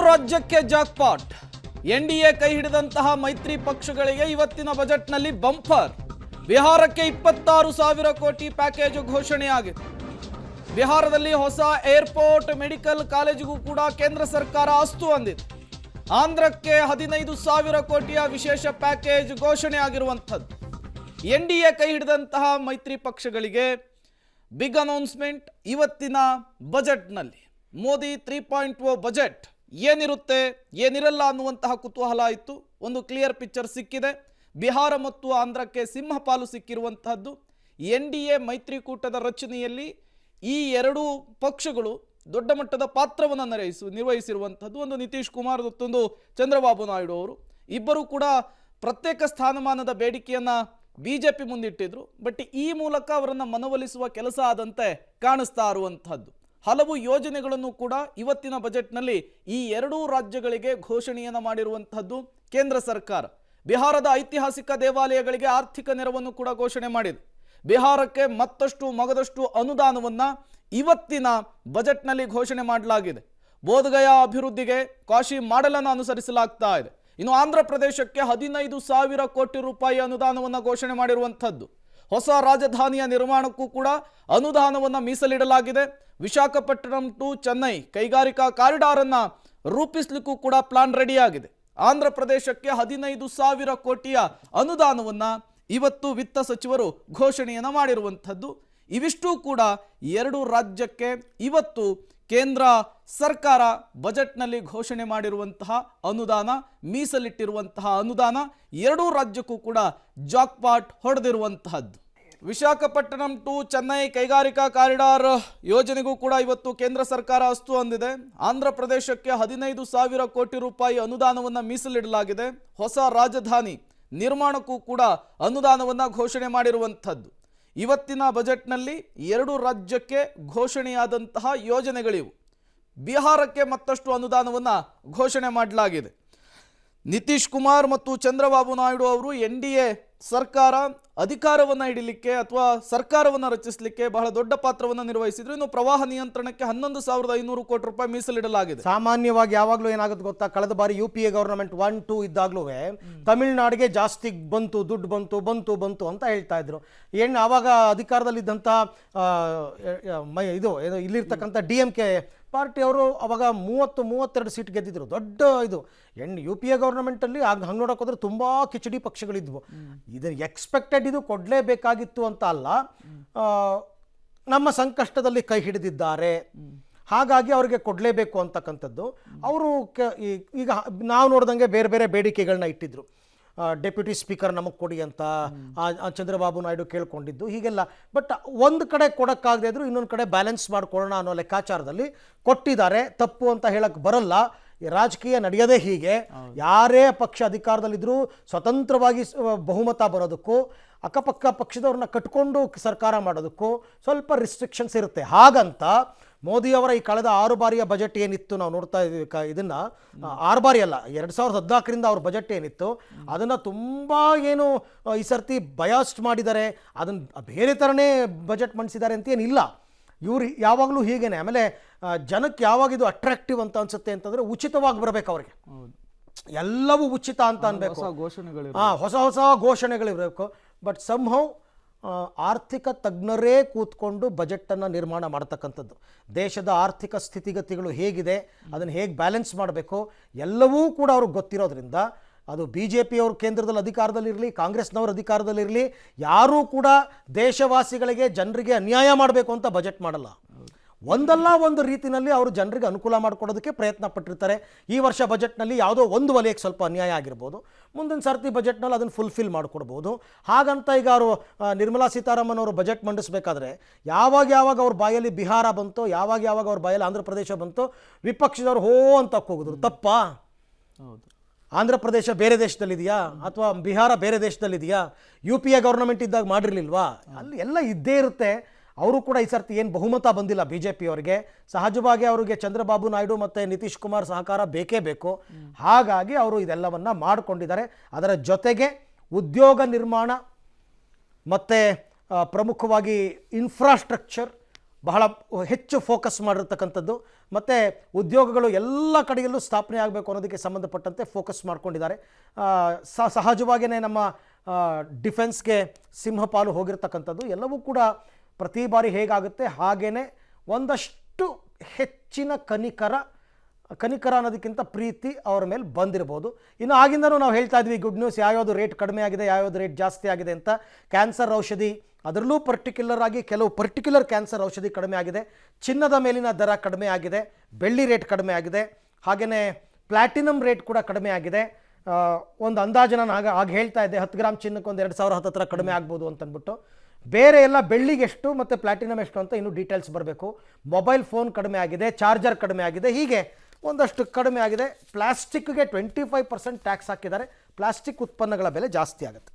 ರಾಜ್ಯಕ್ಕೆ jackpot. NDA ಕೈ ಹಿಡಿದಂತಹ ಮೈತ್ರಿ ಪಕ್ಷಗಳಿಗೆ ಇವತ್ತಿನ ಬಜೆಟ್ನಲ್ಲಿ ಬಂಪರ್. ಬಿಹಾರಕ್ಕೆ 26,000 ಕೋಟಿ ಪ್ಯಾಕೇಜ್ ಘೋಷಣೆಯಾಗಿದೆ. ಬಿಹಾರದಲ್ಲಿ ಹೊಸ ಏರ್ಪೋರ್ಟ್, ಮೆಡಿಕಲ್ ಕಾಲೇಜಿಗೂ ಕೂಡ ಕೇಂದ್ರ ಸರ್ಕಾರ ಅಸ್ತು ಅಂದಿದೆ. ಆಂಧ್ರಕ್ಕೆ 15,000 ಕೋಟಿಯ ವಿಶೇಷ ಪ್ಯಾಕೇಜ್ ಘೋಷಣೆ ಆಗಿರುವಂಥದ್ದು. ಎನ್ಡಿಎ ಕೈ ಹಿಡಿದಂತಹ ಮೈತ್ರಿ ಪಕ್ಷಗಳಿಗೆ ಬಿಗ್ ಅನೌನ್ಸ್ಮೆಂಟ್ ಇವತ್ತಿನ ಬಜೆಟ್ನಲ್ಲಿ. ಮೋದಿ 3.0 ಬಜೆಟ್ ಏನಿರುತ್ತೆ ಏನಿರಲ್ಲ ಅನ್ನುವಂತಹ ಕುತೂಹಲ ಇತ್ತು. ಒಂದು ಕ್ಲಿಯರ್ ಪಿಕ್ಚರ್ ಸಿಕ್ಕಿದೆ. ಬಿಹಾರ ಮತ್ತು ಆಂಧ್ರಕ್ಕೆ ಸಿಂಹಪಾಲು ಸಿಕ್ಕಿರುವಂತಹದ್ದು. ಎನ್ಡಿಎ ಮೈತ್ರಿಕೂಟದ ರಚನೆಯಲ್ಲಿ ಈ ಎರಡೂ ಪಕ್ಷಗಳು ದೊಡ್ಡ ಮಟ್ಟದ ಪಾತ್ರವನ್ನು ನಿರ್ವಹಿಸಿರುವಂಥದ್ದು. ಒಂದು ನಿತೀಶ್ ಕುಮಾರ್, ಮತ್ತೊಂದು ಚಂದ್ರಬಾಬು ನಾಯ್ಡು ಅವರು. ಇಬ್ಬರು ಕೂಡ ಪ್ರತ್ಯೇಕ ಸ್ಥಾನಮಾನದ ಬೇಡಿಕೆಯನ್ನು ಬಿಜೆಪಿ ಮುಂದಿಟ್ಟಿದ್ರು. ಬಟ್ ಈ ಮೂಲಕ ಅವರನ್ನು ಮನವೊಲಿಸುವ ಕೆಲಸ ಆದಂತೆ ಕಾಣಿಸ್ತಾ ಇರುವಂತಹದ್ದು. ಹಲವು ಯೋಜನೆಗಳನ್ನು ಕೂಡ ಇವತ್ತಿನ ಬಜೆಟ್ನಲ್ಲಿ ಈ ಎರಡೂ ರಾಜ್ಯಗಳಿಗೆ ಘೋಷಣೆಯನ್ನು ಮಾಡಿರುವಂತಹದ್ದು ಕೇಂದ್ರ ಸರ್ಕಾರ. ಬಿಹಾರದ ಐತಿಹಾಸಿಕ ದೇವಾಲಯಗಳಿಗೆ ಆರ್ಥಿಕ ನೆರವನ್ನು ಕೂಡ ಘೋಷಣೆ ಮಾಡಿದೆ. ಬಿಹಾರಕ್ಕೆ ಮತ್ತಷ್ಟು ಮಗದಷ್ಟು ಅನುದಾನವನ್ನು ಇವತ್ತಿನ ಬಜೆಟ್ನಲ್ಲಿ ಘೋಷಣೆ ಮಾಡಲಾಗಿದೆ. ಬೋಧಗಯಾ ಅಭಿವೃದ್ಧಿಗೆ ಕಾಶಿ ಮಾಡೆಲನ್ನು ಅನುಸರಿಸಲಾಗ್ತಾ ಇದೆ. ಇನ್ನು ಆಂಧ್ರ ಪ್ರದೇಶಕ್ಕೆ 15,000 ಕೋಟಿ ರೂಪಾಯಿ ಅನುದಾನವನ್ನು ಘೋಷಣೆ ಮಾಡಿರುವಂಥದ್ದು. ಹೊಸ ರಾಜಧಾನಿಯ ನಿರ್ಮಾಣಕ್ಕೂ ಕೂಡ ಅನುದಾನವನ್ನು ಮೀಸಲಿಡಲಾಗಿದೆ. ವಿಶಾಖಪಟ್ಟಣಂ ಟು ಚೆನ್ನೈ ಕೈಗಾರಿಕಾ ಕಾರಿಡಾರ್ ಅನ್ನು ರೂಪಿಸಲಿಕ್ಕೂ ಕೂಡ ಪ್ಲಾನ್ ರೆಡಿಯಾಗಿದೆ. ಆಂಧ್ರ ಪ್ರದೇಶಕ್ಕೆ 15,000 ಕೋಟಿಯ ಅನುದಾನವನ್ನು ಇವತ್ತು ವಿತ್ತ ಸಚಿವರು ಘೋಷಣೆಯನ್ನು ಮಾಡಿರುವಂಥದ್ದು. ಇವಿಷ್ಟು ಕೂಡ ಎರಡು ರಾಜ್ಯಕ್ಕೆ ಇವತ್ತು ಕೇಂದ್ರ ಸರ್ಕಾರ ಬಜೆಟ್ನಲ್ಲಿ ಘೋಷಣೆ ಮಾಡಿರುವಂತಹ ಅನುದಾನ, ಮೀಸಲಿಟ್ಟಿರುವಂತಹ ಅನುದಾನ ಎರಡೂ ರಾಜ್ಯಕ್ಕೂ ಕೂಡ ಜಾಕ್ಪಾಟ್ ಹೊಡೆದಿರುವಂತಹದ್ದು. ವಿಶಾಖಪಟ್ಟಣಂ ಟು ಚೆನ್ನೈ ಕೈಗಾರಿಕಾ ಕಾರಿಡಾರ್ ಯೋಜನೆಗೂ ಕೂಡ ಇವತ್ತು ಕೇಂದ್ರ ಸರ್ಕಾರ ಅಸ್ತು ಅಂದಿದೆ. ಆಂಧ್ರ ಪ್ರದೇಶಕ್ಕೆ 15,000 ಕೋಟಿ ರೂಪಾಯಿ ಅನುದಾನವನ್ನು ಮೀಸಲಿಡಲಾಗಿದೆ. ಹೊಸ ರಾಜಧಾನಿ ನಿರ್ಮಾಣಕ್ಕೂ ಕೂಡ ಅನುದಾನವನ್ನು ಘೋಷಣೆ ಮಾಡಿರುವಂಥದ್ದು. ಇವತ್ತಿನ ಬಜೆಟ್ನಲ್ಲಿ ಎರಡು ರಾಜ್ಯಕ್ಕೆ ಘೋಷಣೆಯಾದಂತಹ ಯೋಜನೆಗಳಿವು. ಬಿಹಾರಕ್ಕೆ ಮತ್ತಷ್ಟು ಅನುದಾನವನ್ನು ಘೋಷಣೆ ಮಾಡಲಾಗಿದೆ. ನಿತೀಶ್ ಕುಮಾರ್ ಮತ್ತು ಚಂದ್ರಬಾಬು ನಾಯ್ಡು ಅವರು ಎನ್ಡಿಎ ಸರ್ಕಾರ ಅಧಿಕಾರವನ್ನು ಹಿಡಿಲಿಕ್ಕೆ ಅಥವಾ ಸರ್ಕಾರವನ್ನು ರಚಿಸಲಿಕ್ಕೆ ಬಹಳ ದೊಡ್ಡ ಪಾತ್ರವನ್ನು ನಿರ್ವಹಿಸಿದ್ರು. ಇನ್ನು ಪ್ರವಾಹ ನಿಯಂತ್ರಣಕ್ಕೆ 11,500 ಕೋಟಿ ರೂಪಾಯಿ ಮೀಸಲಿಡಲಾಗಿದೆ. ಸಾಮಾನ್ಯವಾಗಿ ಯಾವಾಗಲೂ ಏನಾಗುತ್ತೆ ಗೊತ್ತಾ, ಕಳೆದ ಬಾರಿ UPA ಗವರ್ನಮೆಂಟ್ 1-2 ಇದ್ದಾಗಲೂ ತಮಿಳುನಾಡಿಗೆ ಜಾಸ್ತಿ ದುಡ್ಡು ಬಂತು ಅಂತ ಹೇಳ್ತಾ ಇದ್ರು. ಆವಾಗ ಅಧಿಕಾರದಲ್ಲಿದ್ದಂಥ ಇಲ್ಲಿರ್ತಕ್ಕಂಥ DMK ಪಾರ್ಟಿಯವರು ಅವಾಗ 30-32 ಸೀಟ್ ಗೆದ್ದಿದ್ರು. ದೊಡ್ಡ UPA ಗವರ್ನಮೆಂಟಲ್ಲಿ ಹಂಗೆ ನೋಡೋಕೆ ಹೋದ್ರೆ ತುಂಬ ಕಿಚಡಿ ಪಕ್ಷಗಳಿದ್ವು. ಇದು ಎಕ್ಸ್ಪೆಕ್ಟೆಡ್, ಇದು ಕೊಡಲೇಬೇಕಾಗಿತ್ತು ಅಂತ ಅಲ್ಲ, ನಮ್ಮ ಸಂಕಷ್ಟದಲ್ಲಿ ಕೈ ಹಿಡಿದಿದ್ದಾರೆ, ಹಾಗಾಗಿ ಅವರಿಗೆ ಕೊಡಲೇಬೇಕು ಅಂತಕ್ಕಂಥದ್ದು. ಅವರು ಈಗ ನಾವು ನೋಡ್ದಂಗೆ ಬೇರೆ ಬೇರೆ ಬೇಡಿಕೆಗಳನ್ನ ಇಟ್ಟಿದ್ರು. ಡೆಪ್ಯೂಟಿ ಸ್ಪೀಕರ್ ನಮಗೆ ಕೊಡಿ ಅಂತ ಚಂದ್ರಬಾಬು ನಾಯ್ಡು ಕೇಳ್ಕೊಂಡಿದ್ದು ಹೀಗೆಲ್ಲ. ಬಟ್ ಒಂದು ಕಡೆ ಕೊಡೋಕ್ಕಾಗದೇ ಇದ್ರು ಇನ್ನೊಂದು ಕಡೆ ಬ್ಯಾಲೆನ್ಸ್ ಮಾಡ್ಕೊಳ್ಳೋಣ ಅನ್ನೋ ಲೆಕ್ಕಾಚಾರದಲ್ಲಿ ಕೊಟ್ಟಿದ್ದಾರೆ. ತಪ್ಪು ಅಂತ ಹೇಳಕ್ಕೆ ಬರಲ್ಲ. ರಾಜಕೀಯ ನಡೆಯೋದೇ ಹೀಗೆ. ಯಾರೇ ಪಕ್ಷ ಅಧಿಕಾರದಲ್ಲಿದ್ದರೂ ಸ್ವತಂತ್ರವಾಗಿ ಬಹುಮತ ಬರೋದಕ್ಕೂ ಅಕ್ಕಪಕ್ಕ ಪಕ್ಷದವ್ರನ್ನ ಕಟ್ಕೊಂಡು ಸರ್ಕಾರ ಮಾಡೋದಕ್ಕೂ ಸ್ವಲ್ಪ ರಿಸ್ಟ್ರಿಕ್ಷನ್ಸ್ ಇರುತ್ತೆ. ಹಾಗಂತ ಮೋದಿಯವರ ಈ ಕಳೆದ 6 ಬಾರಿಯ ಬಜೆಟ್ ಏನಿತ್ತು, ನಾವು ನೋಡ್ತಾ ಇದ್ದೀವಿ ಇದನ್ನು 6 ಬಾರಿ ಅಲ್ಲ, 2014ರಿಂದ ಅವ್ರ ಬಜೆಟ್ ಏನಿತ್ತು ಅದನ್ನು ತುಂಬ ಈ ಸರ್ತಿ ಬಯಾಸ್ಟ್ ಮಾಡಿದ್ದಾರೆ. ಅದನ್ನು ಬೇರೆ ಥರನೇ ಬಜೆಟ್ ಮಂಡಿಸಿದ್ದಾರೆ ಅಂತ ಏನಿಲ್ಲ. ಇವ್ರು ಯಾವಾಗಲೂ ಹೀಗೇನೆ. ಆಮೇಲೆ ಜನಕ್ಕೆ ಯಾವಾಗ ಇದು ಅಟ್ರಾಕ್ಟಿವ್ ಅಂತ ಅನ್ಸುತ್ತೆ ಅಂತಂದರೆ ಉಚಿತವಾಗಿ ಬರಬೇಕು ಅವ್ರಿಗೆ, ಎಲ್ಲವೂ ಉಚಿತ ಅಂತ ಅನ್ಬೇಕು, ಹೊಸ ಘೋಷಣೆಗಳಿರಬೇಕು. ಬಟ್ ಸಂಹೌ ಆರ್ಥಿಕ ತಜ್ಞರೇ ಕೂತ್ಕೊಂಡು ಬಜೆಟನ್ನು ನಿರ್ಮಾಣ ಮಾಡ್ತಕ್ಕಂಥದ್ದು, ದೇಶದ ಆರ್ಥಿಕ ಸ್ಥಿತಿಗತಿಗಳು ಹೇಗಿದೆ, ಅದನ್ನು ಹೇಗೆ ಬ್ಯಾಲೆನ್ಸ್ ಮಾಡಬೇಕು ಎಲ್ಲವೂ ಕೂಡ ಅವ್ರಿಗೆ ಗೊತ್ತಿರೋದ್ರಿಂದ ಅದು BJP ಅವರು ಕೇಂದ್ರದಲ್ಲಿ ಅಧಿಕಾರದಲ್ಲಿರಲಿ, ಕಾಂಗ್ರೆಸ್ನವರು ಅಧಿಕಾರದಲ್ಲಿರಲಿ, ಯಾರೂ ಕೂಡ ದೇಶವಾಸಿಗಳಿಗೆ ಜನರಿಗೆ ಅನ್ಯಾಯ ಮಾಡಬೇಕು ಅಂತ ಬಜೆಟ್ ಮಾಡಲ್ಲ. ಒಂದಲ್ಲ ಒಂದು ರೀತಿಯಲ್ಲಿ ಅವರು ಜನರಿಗೆ ಅನುಕೂಲ ಮಾಡಿಕೊಡೋದಕ್ಕೆ ಪ್ರಯತ್ನ ಪಟ್ಟಿರ್ತಾರೆ. ಈ ವರ್ಷ ಬಜೆಟ್ನಲ್ಲಿ ಯಾವುದೋ ಒಂದು ವಲಯಕ್ಕೆ ಸ್ವಲ್ಪ ಅನ್ಯಾಯ ಆಗಿರ್ಬೋದು, ಮುಂದಿನ ಸರ್ತಿ ಬಜೆಟ್ನಲ್ಲಿ ಅದನ್ನು ಫುಲ್ಫಿಲ್ ಮಾಡಿಕೊಡ್ಬೋದು. ಹಾಗಂತ ಈಗ ಅವರು ನಿರ್ಮಲಾ ಸೀತಾರಾಮನ್ ಅವರು ಬಜೆಟ್ ಮಂಡಿಸಬೇಕಾದ್ರೆ ಯಾವಾಗ ಅವ್ರ ಬಾಯಲ್ಲಿ ಬಿಹಾರ ಬಂತು, ಯಾವಾಗ ಅವ್ರ ಬಾಯಲ್ಲಿ ಆಂಧ್ರ ಪ್ರದೇಶ ಬಂತು, ವಿಪಕ್ಷದವ್ರು ಹೋ ಅಂತ ಹೋಗಿದ್ರು. ತಪ್ಪಾ? ಹೌದು. ಆಂಧ್ರ ಪ್ರದೇಶ ಬೇರೆ ದೇಶದಲ್ಲಿದೆಯಾ ಅಥವಾ ಬಿಹಾರ ಬೇರೆ ದೇಶದಲ್ಲಿದೆಯಾ? UPA ಗವರ್ನಮೆಂಟ್ ಇದ್ದಾಗ ಮಾಡಿರಲಿಲ್ವಾ? ಅಲ್ಲಿ ಎಲ್ಲ ಇದ್ದೇ ಇರುತ್ತೆ. ಅವರು ಕೂಡ ಈ ಸರ್ತಿ ಏನು ಬಹುಮತ ಬಂದಿಲ್ಲ BJP ಅವರಿಗೆ. ಸಹಜವಾಗಿ ಅವರಿಗೆ ಚಂದ್ರಬಾಬು ನಾಯ್ಡು ಮತ್ತು ನಿತೀಶ್ ಕುಮಾರ್ ಸಹಕಾರ ಬೇಕೇ ಬೇಕು. ಹಾಗಾಗಿ ಅವರು ಇದೆಲ್ಲವನ್ನು ಮಾಡಿಕೊಂಡಿದ್ದಾರೆ. ಅದರ ಜೊತೆಗೆ ಉದ್ಯೋಗ ನಿರ್ಮಾಣ ಮತ್ತು ಪ್ರಮುಖವಾಗಿ ಇನ್ಫ್ರಾಸ್ಟ್ರಕ್ಚರ್ ಬಹಳ ಹೆಚ್ಚು ಫೋಕಸ್ ಮಾಡಿರ್ತಕ್ಕಂಥದ್ದು, ಮತ್ತು ಉದ್ಯೋಗಗಳು ಎಲ್ಲ ಕಡೆಯಲ್ಲೂ ಸ್ಥಾಪನೆ ಆಗಬೇಕು ಅನ್ನೋದಕ್ಕೆ ಸಂಬಂಧಪಟ್ಟಂತೆ ಫೋಕಸ್ ಮಾಡ್ಕೊಂಡಿದ್ದಾರೆ. ಸಹಜವಾಗಿಯೇ ನಮ್ಮ ಡಿಫೆನ್ಸ್ಗೆ ಸಿಂಹಪಾಲು ಹೋಗಿರ್ತಕ್ಕಂಥದ್ದು ಎಲ್ಲವೂ ಕೂಡ ಪ್ರತಿ ಬಾರಿ ಹೇಗಾಗುತ್ತೆ ಹಾಗೇ ಒಂದಷ್ಟು ಹೆಚ್ಚಿನ ಕನಿಕರ ಅನ್ನೋದಕ್ಕಿಂತ ಪ್ರೀತಿ ಅವರ ಮೇಲೆ ಬಂದಿರ್ಬೋದು. ಇನ್ನು ಆಗಿಂದನೂ ನಾವು ಹೇಳ್ತಾ ಇದ್ವಿ ಗುಡ್ ನ್ಯೂಸ್, ಯಾವ್ಯಾವುದು ರೇಟ್ ಕಡಿಮೆ ಆಗಿದೆ, ಯಾವ್ಯಾವುದು ರೇಟ್ ಜಾಸ್ತಿ ಆಗಿದೆ ಅಂತ. ಕ್ಯಾನ್ಸರ್ ಔಷಧಿ ಅದರಲ್ಲೂ ಪರ್ಟಿಕ್ಯುಲರ್ ಆಗಿ ಕೆಲವು ಪರ್ಟಿಕ್ಯುಲರ್ ಕ್ಯಾನ್ಸರ್ ಔಷಧಿ ಕಡಿಮೆ ಆಗಿದೆ, ಚಿನ್ನದ ಮೇಲಿನ ದರ ಕಡಿಮೆ ಆಗಿದೆ, ಬೆಳ್ಳಿ ರೇಟ್ ಕಡಿಮೆ ಆಗಿದೆ, ಹಾಗೆಯೇ ಪ್ಲ್ಯಾಟಿನಮ್ ರೇಟ್ ಕೂಡ ಕಡಿಮೆ ಆಗಿದೆ. ಒಂದು ಅಂದಾಜು ನಾನು ಆಗ ಹೇಳ್ತಾ ಇದ್ದೆ 10 ಗ್ರಾಮ್ ಚಿನ್ನಕ್ಕೆ ಒಂದು 2000 ಹತ್ತಿರ ಕಡಿಮೆ ಆಗ್ಬೋದು ಅಂತಂದ್ಬಿಟ್ಟು. ಬೇರೆ ಎಲ್ಲ ಬೆಳ್ಳಿಗೆ ಎಷ್ಟು ಮತ್ತು ಪ್ಲ್ಯಾಟಿನಮ್ ಎಷ್ಟು ಅಂತ ಇನ್ನೂ ಡೀಟೇಲ್ಸ್ ಬರಬೇಕು. ಮೊಬೈಲ್ ಫೋನ್ ಕಡಿಮೆ ಆಗಿದೆ, ಚಾರ್ಜರ್ ಕಡಿಮೆ ಆಗಿದೆ, ಹೀಗೆ ಒಂದಷ್ಟು ಕಡಿಮೆ ಆಗಿದೆ. ಪ್ಲಾಸ್ಟಿಕ್ಗೆ 25% ಟ್ಯಾಕ್ಸ್ ಹಾಕಿದ್ದಾರೆ. ಪ್ಲಾಸ್ಟಿಕ್ ಉತ್ಪನ್ನಗಳ ಬೆಲೆ ಜಾಸ್ತಿ ಆಗುತ್ತೆ.